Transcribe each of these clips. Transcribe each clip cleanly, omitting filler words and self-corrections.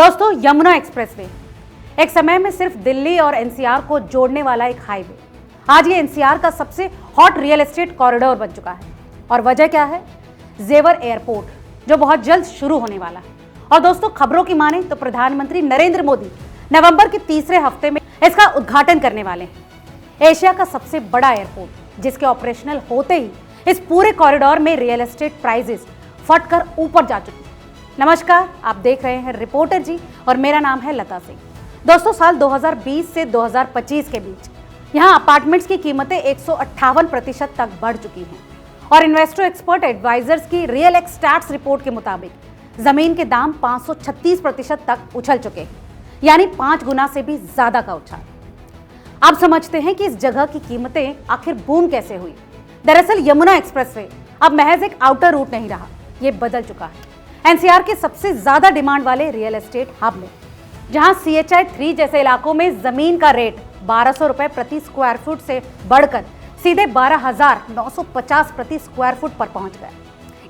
दोस्तों, यमुना एक्सप्रेसवे एक समय में सिर्फ दिल्ली और एनसीआर को जोड़ने वाला एक हाईवे आज ये एनसीआर का सबसे हॉट रियल एस्टेट कॉरिडोर बन चुका है। और वजह क्या है? जेवर एयरपोर्ट जो बहुत जल्द शुरू होने वाला है। और दोस्तों, खबरों की माने तो प्रधानमंत्री नरेंद्र मोदी नवंबर के तीसरे हफ्ते में इसका उद्घाटन करने वाले हैं। एशिया का सबसे बड़ा एयरपोर्ट जिसके ऑपरेशनल होते ही इस पूरे कॉरिडोर में रियल एस्टेट प्राइसेस फटकर ऊपर जा चुकी है। नमस्कार, आप देख रहे हैं रिपोर्टर जी और मेरा नाम है लता सिंह। दोस्तों, साल 2020 से 2025 के बीच यहाँ अपार्टमेंट्स की कीमतें 158% तक बढ़ चुकी हैं। और इन्वेस्टर एक्सपर्ट एडवाइजर्स की रियल एक्स स्टैट्स रिपोर्ट के मुताबिक जमीन के दाम 536% तक उछल चुके हैं, यानी 5 गुना से भी ज्यादा का उछाल। अब समझते हैं कि इस जगह की कीमतें आखिर बूम कैसे हुई। दरअसल यमुना एक्सप्रेसवे अब महज एक आउटर रूट नहीं रहा, ये बदल चुका है एनसीआर के सबसे ज्यादा डिमांड वाले रियल एस्टेट हब में, जहां CHI 3 जैसे इलाकों में जमीन का रेट 1200 रुपए प्रति स्क्वायर फुट से बढ़कर सीधे 12,950 प्रति स्क्वायर फुट पर पहुंच गया,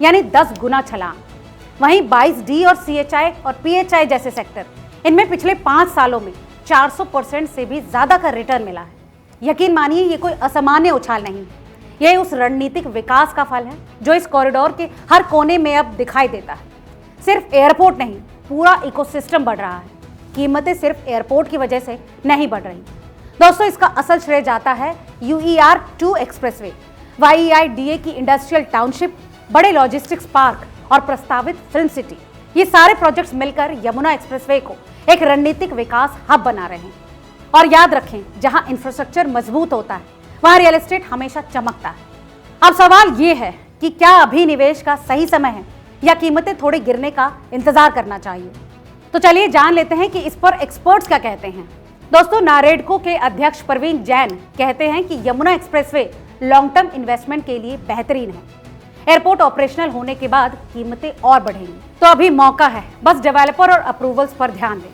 यानी 10 गुना छलांग। वहीं 22D और CHI और PHI जैसे सेक्टर, इनमें पिछले 5 सालों में 400% से भी ज्यादा का रिटर्न मिला है। यकीन मानिए, ये कोई असामान्य उछाल नहीं है, यह उस रणनीतिक विकास का फल है जो इस कॉरिडोर के हर कोने में अब दिखाई देता है। सिर्फ एयरपोर्ट नहीं, पूरा इकोसिस्टम बढ़ रहा है। कीमतें सिर्फ एयरपोर्ट की वजह से नहीं बढ़ रही। दोस्तों, इसका असल श्रेय जाता है UER 2 एक्सप्रेसवे, YEIDA की इंडस्ट्रियल टाउनशिप, बड़े लॉजिस्टिक्स पार्क और प्रस्तावित फिल्म सिटी। ये सारे प्रोजेक्ट्स मिलकर यमुना एक्सप्रेसवे को एक रणनीतिक विकास हब बना रहे हैं। और याद रखें, जहां इंफ्रास्ट्रक्चर मजबूत होता है वहां रियल एस्टेट हमेशा चमकता है। अब सवाल ये है कि क्या अभी निवेश का सही समय है या कीमतें थोड़े गिरने का इंतजार करना चाहिए। तो चलिए जान लेते हैं कि इस पर एक्सपर्ट्स क्या कहते हैं। दोस्तों, नारेडको के अध्यक्ष प्रवीण जैन कहते हैं कि Yamuna expressway long term investment के लिए बेहतरीन है। एयरपोर्ट ऑपरेशनल होने के बाद कीमतें और बढ़ेंगी, तो अभी मौका है, बस डेवलपर और अप्रूवल्स पर ध्यान दें।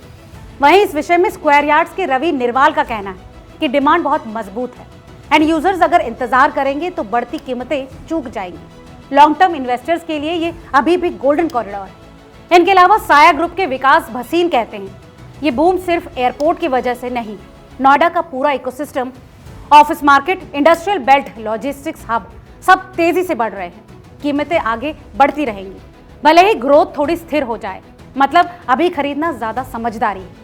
वहीं इस विषय में स्क्वायर यार्ड्स के रवि निर्वाल का कहना है कि डिमांड बहुत मजबूत है एंड यूजर्स अगर इंतजार करेंगे तो बढ़ती कीमतें चूक जाएंगी। लॉन्ग टर्म इन्वेस्टर्स के लिए ये अभी भी गोल्डन कॉरिडोर है। इनके अलावा साया ग्रुप के विकास भसीन कहते हैं, ये बूम सिर्फ एयरपोर्ट की वजह से नहीं, नोएडा का पूरा ecosystem, office market, industrial belt, logistics hub सब तेजी से बढ़ रहे हैं। कीमतें आगे बढ़ती रहेंगी, भले ही ग्रोथ थोड़ी स्थिर हो जाए। मतलब अभी खरीदना ज्यादा समझदारी है।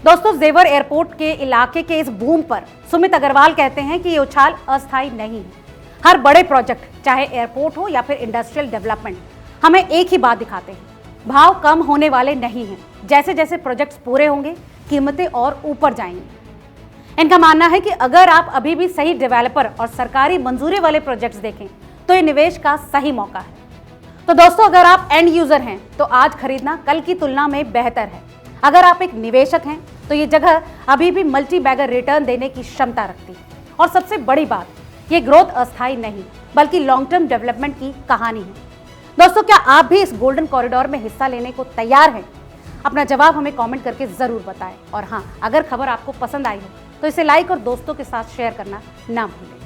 दोस्तों, जेवर एयरपोर्ट के इलाके के इस बूम पर सुमित अग्रवाल कहते हैं कि ये उछाल अस्थायी नहीं है। हर बड़े प्रोजेक्ट, चाहे एयरपोर्ट हो या फिर इंडस्ट्रियल डेवलपमेंट, हमें एक ही बात दिखाते हैं, भाव कम होने वाले नहीं हैं। जैसे जैसे प्रोजेक्ट्स पूरे होंगे कीमतें और ऊपर जाएंगी। इनका मानना है कि अगर आप अभी भी सही डेवलपर और सरकारी मंजूरी वाले प्रोजेक्ट्स देखें तो ये निवेश का सही मौका है। तो दोस्तों, अगर आप एंड यूजर हैं तो आज खरीदना कल की तुलना में बेहतर है। अगर आप एक निवेशक हैं तो ये जगह अभी भी मल्टी बैगर रिटर्न देने की क्षमता रखती है। और सबसे बड़ी बात, ये ग्रोथ अस्थायी नहीं बल्कि लॉन्ग टर्म डेवलपमेंट की कहानी है। दोस्तों, क्या आप भी इस गोल्डन कॉरिडोर में हिस्सा लेने को तैयार हैं? अपना जवाब हमें कमेंट करके जरूर बताएं। और हाँ, अगर खबर आपको पसंद आई हो तो इसे लाइक और दोस्तों के साथ शेयर करना ना भूलें।